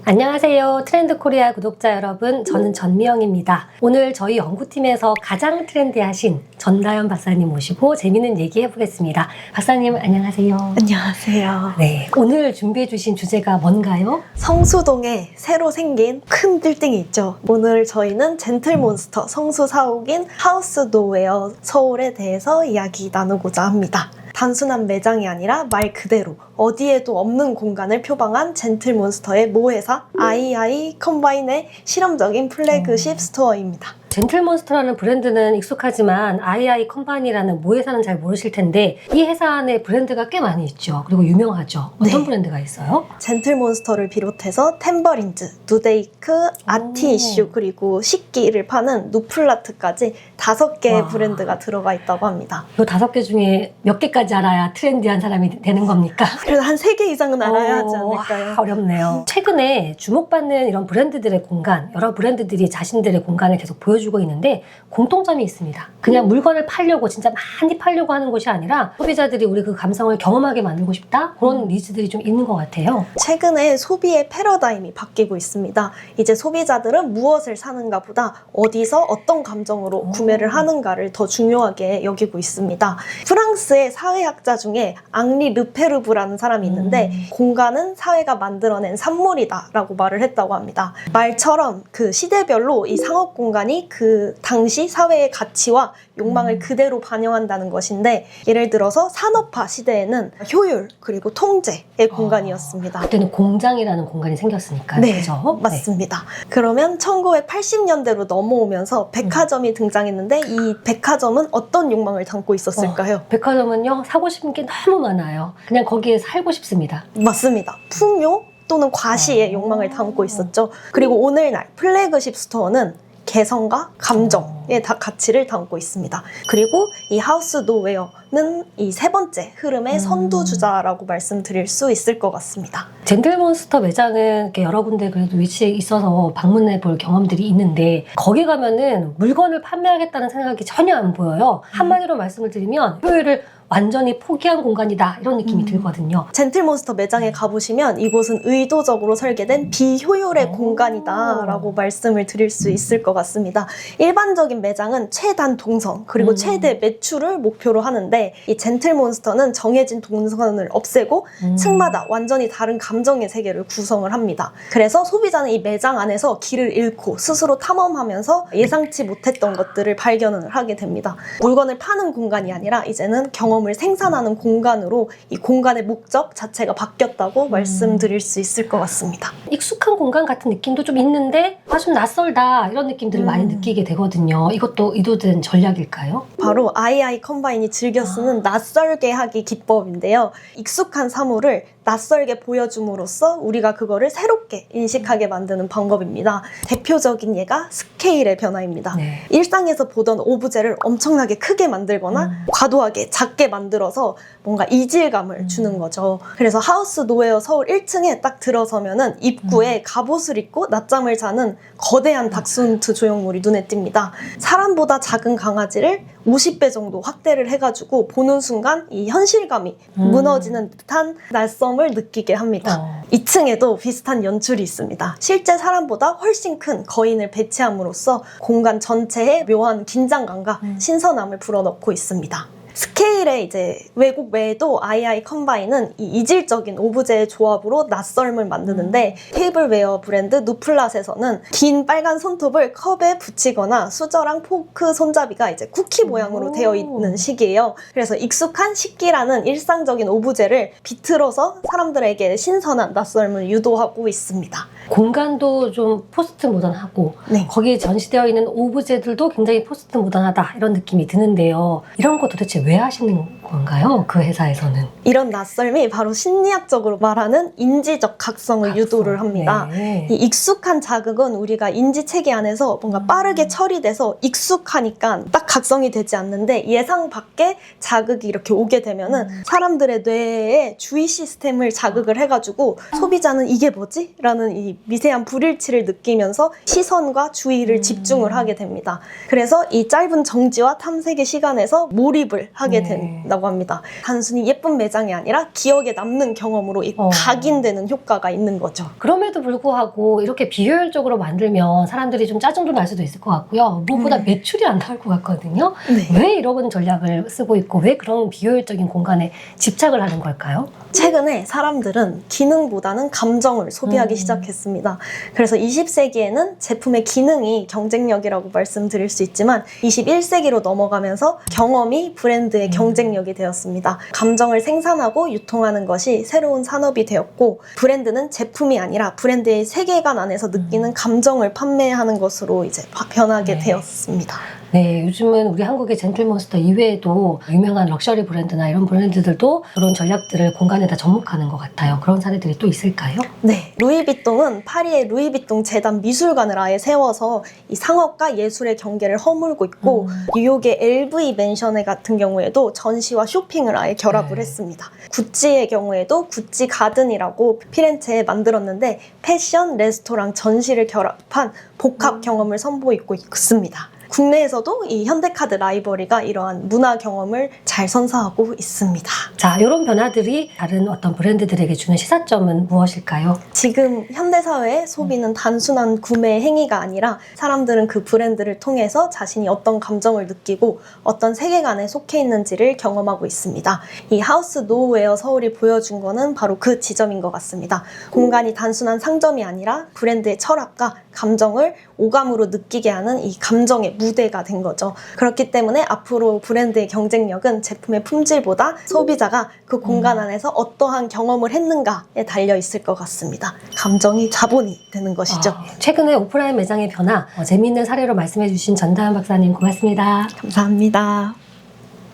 안녕하세요. 트렌드 코리아 구독자 여러분, 저는 전미영입니다. 오늘 저희 연구팀에서 가장 트렌디하신 전다연 박사님 모시고 재미있는 얘기 해보겠습니다. 박사님 안녕하세요. 안녕하세요. 네, 오늘 준비해 주신 주제가 뭔가요? 성수동에 새로 생긴 큰 빌딩이 있죠. 오늘 저희는 젠틀몬스터 성수 사옥인 하우스 노웨어 서울에 대해서 이야기 나누고자 합니다. 단순한 매장이 아니라 말 그대로 어디에도 없는 공간을 표방한 젠틀몬스터의 모회사 II 컴바인의 실험적인 플래그십 스토어입니다. 젠틀몬스터라는 브랜드는 익숙하지만 II 컴퍼니라는 모회사는 잘 모르실 텐데 이 회사 안에 브랜드가 꽤 많이 있죠. 그리고 유명하죠. 어떤 네. 브랜드가 있어요? 젠틀몬스터를 비롯해서 템버린즈, 누데이크, 아티이슈 그리고 식기를 파는 누플라트까지 5개의 와. 브랜드가 들어가 있다고 합니다. 이 5개 중에 몇 개까지 알아야 트렌디한 사람이 되는 겁니까? 그래도 한 3개 이상은 알아야 하지 않을까요? 어렵네요. 최근에 주목받는 이런 브랜드들의 공간, 여러 브랜드들이 자신들의 공간을 계속 보여주고 있는데 공통점이 있습니다. 그냥 물건을 팔려고 진짜 많이 팔려고 하는 것이 아니라 소비자들이 우리 그 감성을 경험하게 만들고 싶다? 그런 니즈들이 좀 있는 것 같아요. 최근에 소비의 패러다임이 바뀌고 있습니다. 이제 소비자들은 무엇을 사는가 보다 어디서 어떤 감정으로 구매를 하는가를 더 중요하게 여기고 있습니다. 프랑스의 사회학자 중에 앙리 르페르브라는 사람이 있는데 공간은 사회가 만들어낸 산물이다 라고 말을 했다고 합니다. 말처럼 그 시대별로 이 상업 공간이 그 당시 사회의 가치와 욕망을 그대로 반영한다는 것인데, 예를 들어서 산업화 시대에는 효율 그리고 통제의 공간이었습니다. 그때는 공장이라는 공간이 생겼으니까. 네, 그죠? 맞습니다. 그러면 1980년대로 넘어오면서 백화점이 등장했는데 이 백화점은 어떤 욕망을 담고 있었을까요? 백화점은요, 사고 싶은 게 너무 많아요. 그냥 거기에 살고 싶습니다. 맞습니다. 풍요 또는 과시의 욕망을 담고 있었죠. 그리고 오늘날 플래그십 스토어는 개성과 감정의 가치를 담고 있습니다. 그리고 이 하우스 노웨어는 이 세 번째 흐름의 선두주자라고 말씀드릴 수 있을 것 같습니다. 젠틀몬스터 매장은 이렇게 여러 군데 그래도 위치에 있어서 방문해 볼 경험들이 있는데 거기 가면은 물건을 판매하겠다는 생각이 전혀 안 보여요. 한마디로 말씀을 드리면 효율을 완전히 포기한 공간이다 이런 느낌이 들거든요. 젠틀몬스터 매장에 가보시면 이곳은 의도적으로 설계된 비효율의 공간이다 라고 말씀을 드릴 수 있을 것 같습니다. 일반적인 매장은 최단 동선 그리고 최대 매출을 목표로 하는데 이 젠틀몬스터는 정해진 동선을 없애고 층마다 완전히 다른 감정의 세계를 구성을 합니다. 그래서 소비자는 이 매장 안에서 길을 잃고 스스로 탐험하면서 예상치 못했던 것들을 발견을 하게 됩니다. 물건을 파는 공간이 아니라 이제는 경험을 생산하는 공간으로 이 공간의 목적 자체가 바뀌었다고 말씀드릴 수 있을 것 같습니다. 익숙한 공간 같은 느낌도 좀 있는데 좀 낯설다 이런 느낌들을 많이 느끼게 되거든요. 이것도 의도된 전략일까요? 바로 II 컴바인이 즐겨 쓰는 낯설게 하기 기법인데요. 익숙한 사물을 낯설게 보여줌으로써 우리가 그거를 새롭게 인식하게 만드는 방법입니다. 대표적인 예가 스케일의 변화입니다. 네. 일상에서 보던 오브제를 엄청나게 크게 만들거나 과도하게 작게 만들어서 뭔가 이질감을 주는 거죠. 그래서 하우스 노웨어 서울 1층에 딱 들어서면은 입구에 갑옷을 입고 낮잠을 자는 거대한 닥스훈트 조형물이 눈에 띕니다. 사람보다 작은 강아지를 50배 정도 확대를 해가지고 보는 순간 이 현실감이 무너지는 듯한 낯섦을 느끼게 합니다. 2층에도 비슷한 연출이 있습니다. 실제 사람보다 훨씬 큰 거인을 배치함으로써 공간 전체에 묘한 긴장감과 신선함을 불어넣고 있습니다. 스케일의 이제 왜곡 외에도 II 컴바인은 이 이질적인 오브제의 조합으로 낯설음을 만드는데 테이블웨어 브랜드 누플랏에서는 긴 빨간 손톱을 컵에 붙이거나 수저랑 포크 손잡이가 이제 쿠키 모양으로 되어 있는 식이에요. 그래서 익숙한 식기라는 일상적인 오브제를 비틀어서 사람들에게 신선한 낯설음을 유도하고 있습니다. 공간도 좀 포스트 모던하고 네. 거기에 전시되어 있는 오브제들도 굉장히 포스트 모던하다 이런 느낌이 드는데요. 이런 거 도대체 왜 하시는 건가요? 그 회사에서는. 이런 낯설미 바로 심리학적으로 말하는 인지적 각성을 유도를 합니다. 네. 이 익숙한 자극은 우리가 인지체계 안에서 뭔가 빠르게 처리돼서 익숙하니까 딱 각성이 되지 않는데 예상 밖의 자극이 이렇게 오게 되면은 사람들의 뇌에 주의 시스템을 자극을 해가지고 소비자는 이게 뭐지? 라는 이 이 미세한 불일치를 느끼면서 시선과 주의를 집중을 하게 됩니다. 그래서 이 짧은 정지와 탐색의 시간에서 몰입을 하게 된다고 합니다. 단순히 예쁜 매장이 아니라 기억에 남는 경험으로 이 각인되는 효과가 있는 거죠. 그럼에도 불구하고 이렇게 비효율적으로 만들면 사람들이 좀 짜증도 날 수도 있을 것 같고요. 무엇보다 매출이 안 나올 것 같거든요. 네. 왜 이런 전략을 쓰고 있고 왜 그런 비효율적인 공간에 집착을 하는 걸까요? 최근에 사람들은 기능보다는 감정을 소비하기 시작했습니다. 그래서 20세기에는 제품의 기능이 경쟁력이라고 말씀드릴 수 있지만 21세기로 넘어가면서 경험이 브랜드의 경쟁력이 되었습니다. 감정을 생산하고 유통하는 것이 새로운 산업이 되었고 브랜드는 제품이 아니라 브랜드의 세계관 안에서 느끼는 감정을 판매하는 것으로 이제 변하게 되었습니다. 네, 요즘은 우리 한국의 젠틀몬스터 이외에도 유명한 럭셔리 브랜드나 이런 브랜드들도 그런 전략들을 공간에다 접목하는 것 같아요. 그런 사례들이 또 있을까요? 네, 루이비통은 파리의 루이비통 재단 미술관을 아예 세워서 이 상업과 예술의 경계를 허물고 있고 뉴욕의 LV 맨션에 같은 경우에도 전시와 쇼핑을 아예 결합을 했습니다. 구찌의 경우에도 구찌 가든이라고 피렌체에 만들었는데 패션, 레스토랑, 전시를 결합한 복합 경험을 선보이고 있습니다. 국내에서도 이 현대카드 라이벌이가 이러한 문화 경험을 잘 선사하고 있습니다. 자, 이런 변화들이 다른 어떤 브랜드들에게 주는 시사점은 무엇일까요? 지금 현대사회의 소비는 단순한 구매 행위가 아니라 사람들은 그 브랜드를 통해서 자신이 어떤 감정을 느끼고 어떤 세계관에 속해 있는지를 경험하고 있습니다. 이 하우스 노우웨어 서울이 보여준 거는 바로 그 지점인 것 같습니다. 공간이 단순한 상점이 아니라 브랜드의 철학과 감정을 오감으로 느끼게 하는 이 감정의 무대가 된 거죠. 그렇기 때문에 앞으로 브랜드의 경쟁력은 제품의 품질보다 소비자가 그 공간 안에서 어떠한 경험을 했는가에 달려 있을 것 같습니다. 감정이 자본이 되는 것이죠. 최근에 오프라인 매장의 변화, 재미있는 사례로 말씀해 주신 전다현 박사님 고맙습니다. 감사합니다.